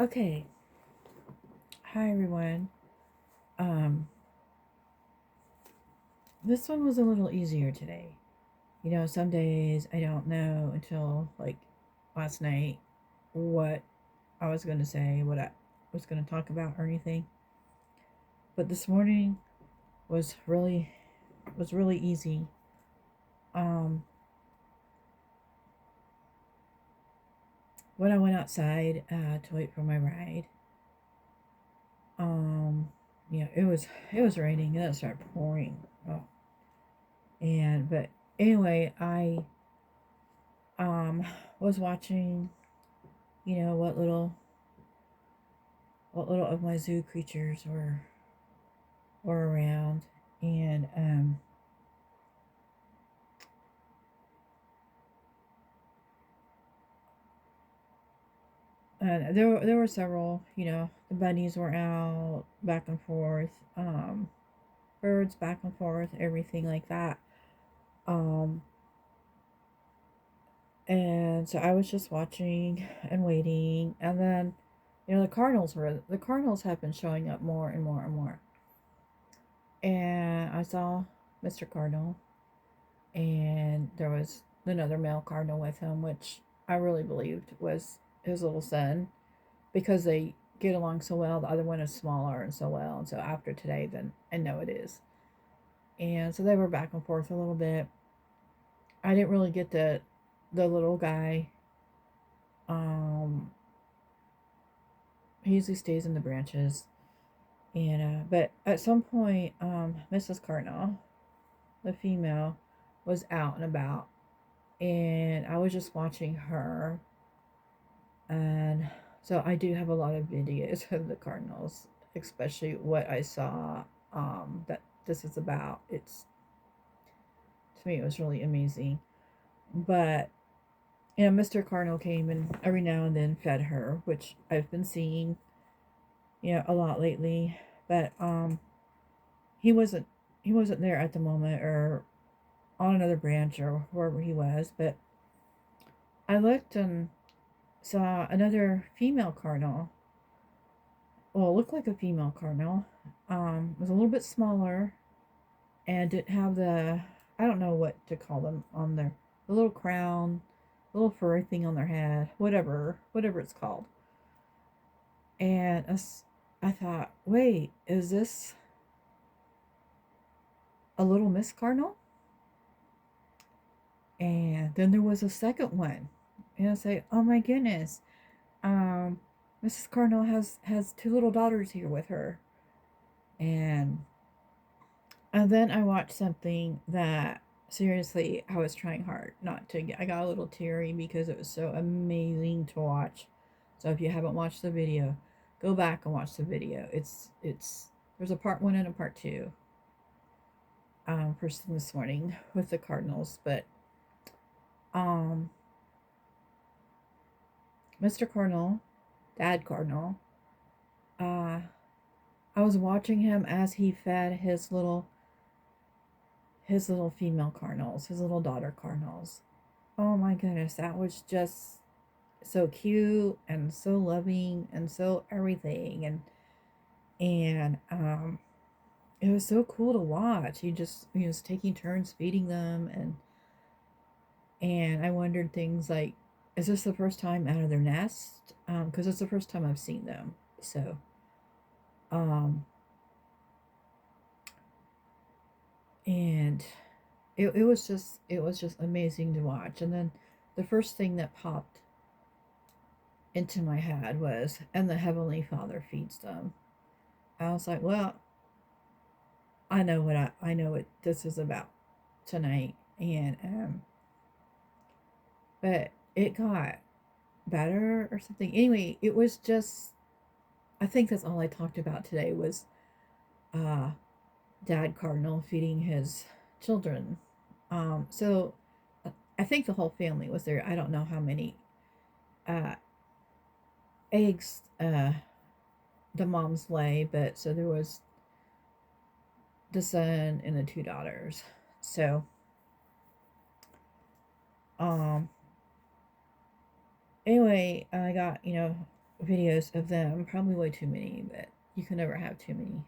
Okay. Hi everyone. Um this one was a little easier today. Some days I don't know until like last night what I was going to say, what I was going to talk about or anything. But this morning was really easy. Um when I went outside to wait for my ride, um it was raining and it started pouring. Oh. And but anyway, I um was watching, what little of my zoo creatures were around, and there were several. The bunnies were out back and forth, birds back and forth, everything like that. Um, and so I was just watching and waiting, and then the cardinals have been showing up more and more and more. And I saw Mr. Cardinal, and there was another male cardinal with him, which I really believed was his little son because they get along so well. The other one is smaller and so well, and so after today, then I know it is. And so they were back and forth a little bit. I didn't really get the little guy. Um, he usually stays in the branches, and but at some point, Mrs. Cardinal, the female, was out and about, and I was just watching her. And so I do have a lot of videos of the Cardinals, especially what I saw, that this is about. To me, it was really amazing. But, Mr. Cardinal came and every now and then fed her, which I've been seeing, a lot lately. But, he wasn't, he wasn't there at the moment or on another branch or wherever he was. But I looked and saw another female Cardinal. Well, it looked like a female cardinal. Was a little bit smaller and didn't have I don't know what to call them on the little crown, the little furry thing on their head, whatever it's called. And I thought, wait, is this a little Miss Cardinal? And then there was a second one. And I say, oh my goodness, um, Mrs. Cardinal has two little daughters here with her. And then I watched something that, seriously, I was trying hard not to get. I got a little teary because it was so amazing to watch. So if you haven't watched the video, go back and watch the video. It's there's a part one and a part two. First thing this morning with the Cardinals, but um, Mr. Cardinal, Dad Cardinal, uh, I was watching him as he fed his little female cardinals, his little daughter cardinals. Oh my goodness, that was just so cute and so loving and so everything, and it was so cool to watch. He was taking turns feeding them, and I wondered things like, is this the first time out of their nest? Because it's the first time I've seen them. So um and it was just amazing to watch. And then the first thing that popped into my head was, and the Heavenly Father feeds them. I was like, well, I know what this is about tonight, and but it got better or something. Anyway, it was just, I think that's all I talked about today was uh Dad Cardinal feeding his children. So I think the whole family was there. I don't know how many uh eggs the moms lay, but so there was the son and the two daughters. So um anyway, I got, videos of them, probably way too many, but you can never have too many.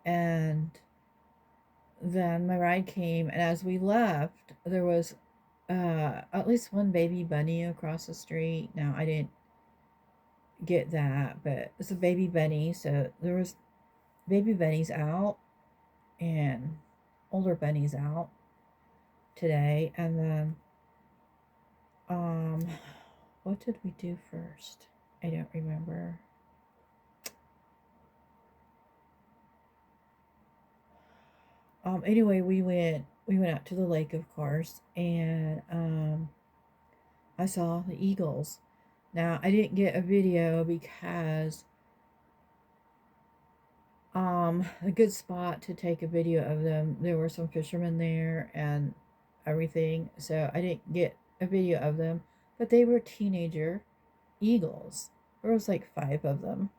And then my ride came, and as we left, there was at least one baby bunny across the street. Now, I didn't get that, but it's a baby bunny, so there was baby bunnies out and older bunnies out today. And then um what did we do first? I don't remember. Anyway, we went out to the lake, of course, and I saw the eagles. Now, I didn't get a video because a good spot to take a video of them, there were some fishermen there and everything, so I didn't get a video of them, but they were teenager eagles. There was like 5 of them.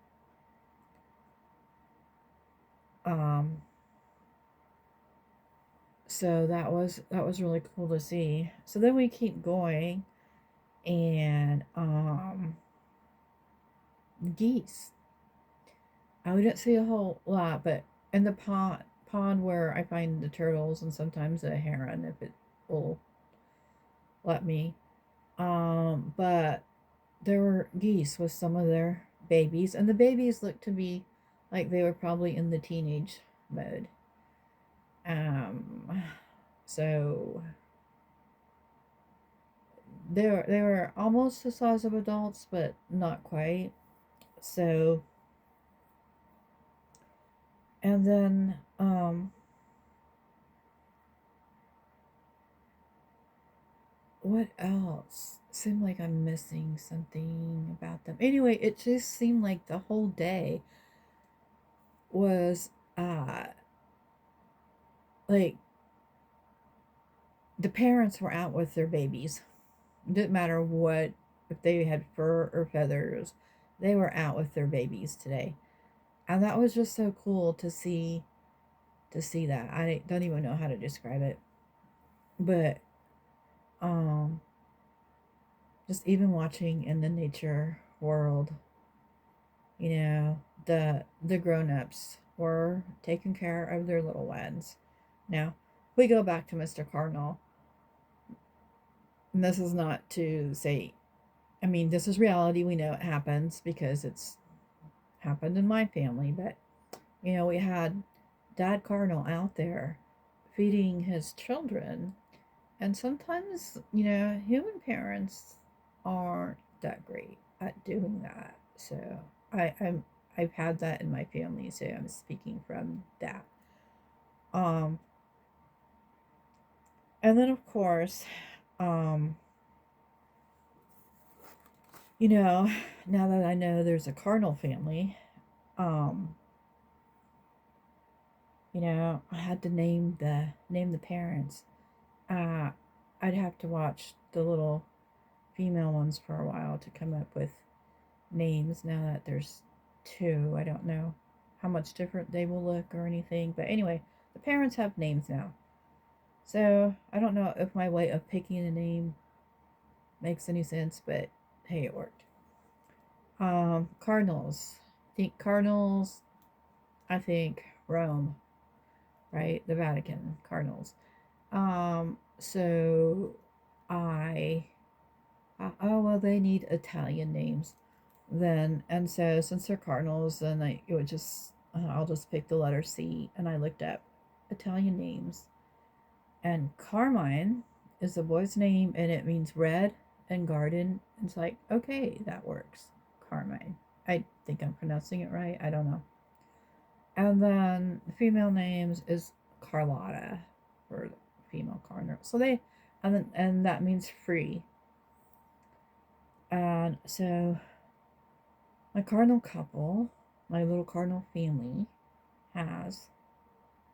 Um so that was really cool to see. So then we keep going, and geese. We didn't see a whole lot, but in the pond where I find the turtles and sometimes a heron if it will let me. But there were geese with some of their babies, and the babies looked to be like they were probably in the teenage mode. Um, so they were almost the size of adults, but not quite. So, and then what else? Seemed like I'm missing something about them. Anyway, it just seemed like the whole day was like the parents were out with their babies. It didn't matter what, if they had fur or feathers, they were out with their babies today. And that was just so cool to see that. I don't even know how to describe it. But um just even watching in the nature world, the grown-ups were taking care of their little ones. Now, we go back to Mr. Cardinal. And this is not to say, I mean, this is reality. We know it happens because it's happened in my family. But, we had Dad Cardinal out there feeding his children. And sometimes, human parents aren't that great at doing that. So I've had that in my family, so I'm speaking from that. Um, and then of course, um, you know, now that I know there's a cardinal family, um, I had to name the parents. Uh, I'd have to watch the little female ones for a while to come up with names. Now that there's 2, I don't know how much different they will look or anything. But anyway, the parents have names now. So I don't know if my way of picking a name makes any sense, but hey, it worked. Cardinals. Think Cardinals. I think Rome, right? The Vatican Cardinals. So I, oh well, they need Italian names then, and so since they're Cardinals, then I'll just pick the letter C, and I looked up Italian names, and Carmine is a boy's name, and it means red and garden. It's like, okay, that works. Carmine. I think I'm pronouncing it right. I don't know. And then the female names is Carlotta for the female cardinal. So and that means free. And so my cardinal couple, my little cardinal family, has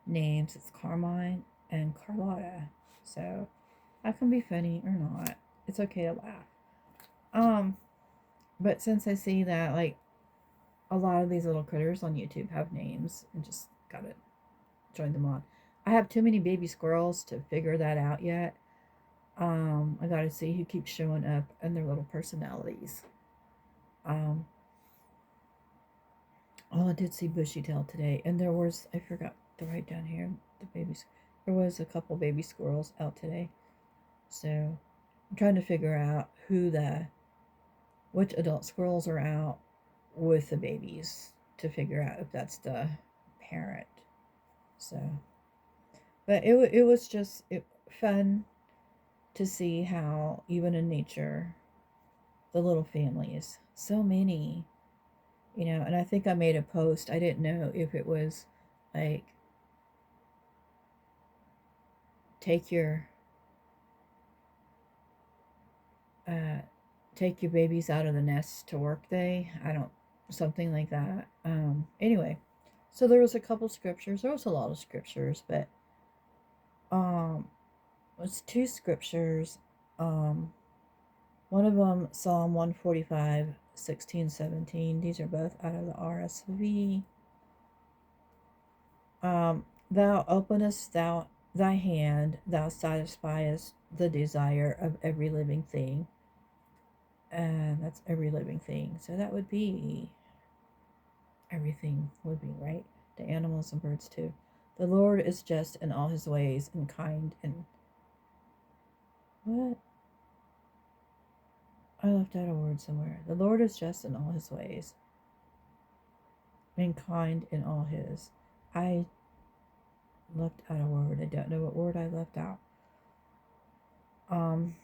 names. It's Carmine and Carlotta. So that can be funny or not. It's okay to laugh. But since I see that like a lot of these little critters on YouTube have names, I just gotta join them on. I have too many baby squirrels to figure that out yet. I gotta see who keeps showing up and their little personalities. Um, oh, I did see bushy tail today, and there was, I forgot to write down here, the babies. There was a couple baby squirrels out today. So I'm trying to figure out which adult squirrels are out with the babies to figure out if that's the parent. So, but it was just fun to see how even in nature, the little families, so many, and I think I made a post. I didn't know if it was like take your uh take your babies out of the nest to work day. I don't something like that. Anyway, so there was a couple scriptures. There was a lot of scriptures, but um it was two scriptures. Um One of them, Psalm 145, 16, 17. These are both out of the RSV. Thou openest thy hand, thou satisfiest the desire of every living thing. And that's every living thing. So that would be everything living, right? The animals and birds too. The Lord is just in all his ways and kind and what? I left out a word somewhere. The Lord is just in all his ways and kind in all his. I left out a word. I don't know what word I left out. Um,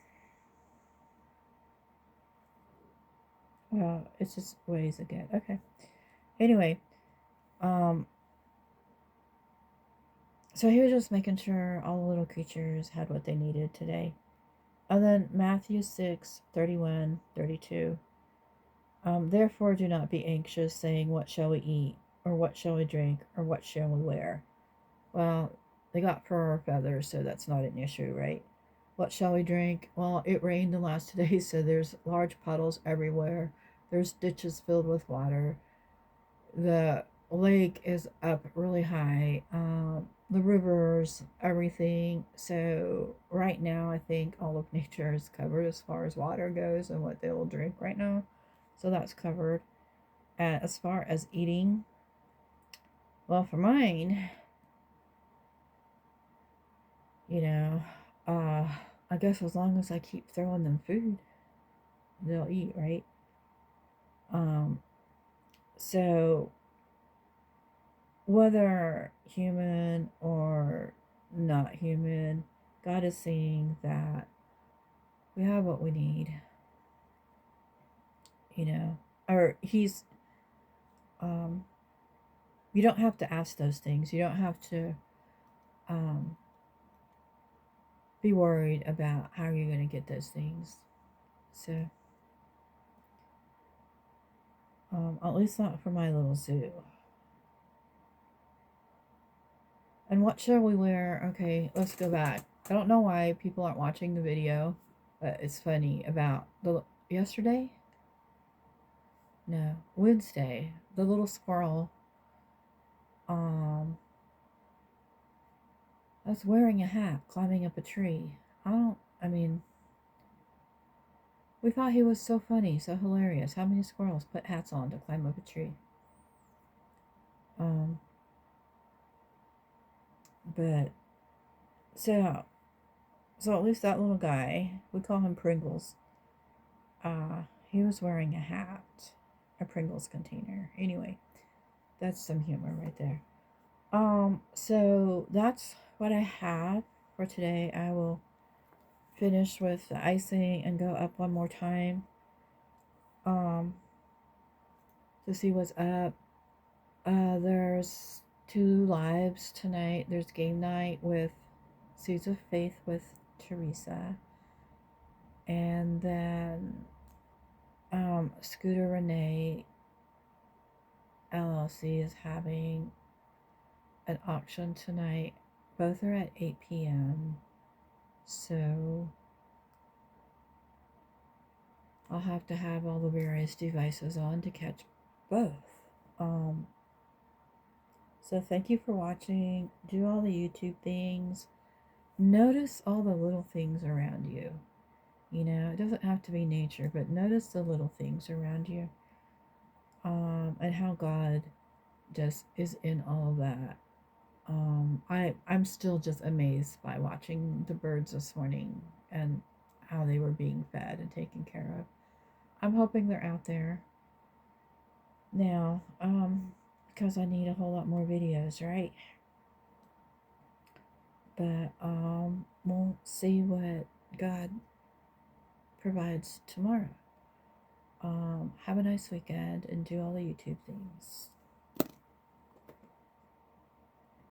well, it's just ways again. Okay. Anyway, um, so he was just making sure all the little creatures had what they needed today. And then Matthew 6, 31, 32. Therefore do not be anxious, saying, what shall we eat? Or what shall we drink? Or what shall we wear? Well, they got fur or feathers, so that's not an issue, right? What shall we drink? Well, it rained the last 2 days, so there's large puddles everywhere. There's ditches filled with water. The lake is up really high. The rivers, everything. So right now, I think all of nature is covered as far as water goes and what they will drink right now. So that's covered. And as far as eating, well, for mine, you know, uh, I guess as long as I keep throwing them food, they'll eat, right? Um, so whether human or not human, God is saying that we have what we need, or um, you don't have to ask those things. You don't have to um, be worried about how you're going to get those things. So, at least not for my little zoo. And what shall we wear? Okay, let's go back. I don't know why people aren't watching the video, but it's funny about yesterday? No, Wednesday. The little squirrel um was wearing a hat climbing up a tree. I mean, we thought he was so funny, so hilarious. How many squirrels put hats on to climb up a tree? Um, but so at least that little guy, we call him Pringles. He was wearing a hat, a Pringles container. Anyway, that's some humor right there. So that's what I have for today. I will finish with the icing and go up one more time. To see what's up. There's 2 lives tonight. There's game night with Seeds of Faith with Teresa. And then Scooter Renee LLC is having an auction tonight. Both are at 8 p.m. So I'll have to have all the various devices on to catch both. So thank you for watching. Do all the YouTube things. Notice all the little things around you. It doesn't have to be nature, but notice the little things around you. and how God just is in all of that. I'm still just amazed by watching the birds this morning and how they were being fed and taken care of. I'm hoping they're out there now, because I need a whole lot more videos, right? But we'll see what God provides tomorrow. Have a nice weekend and do all the YouTube things.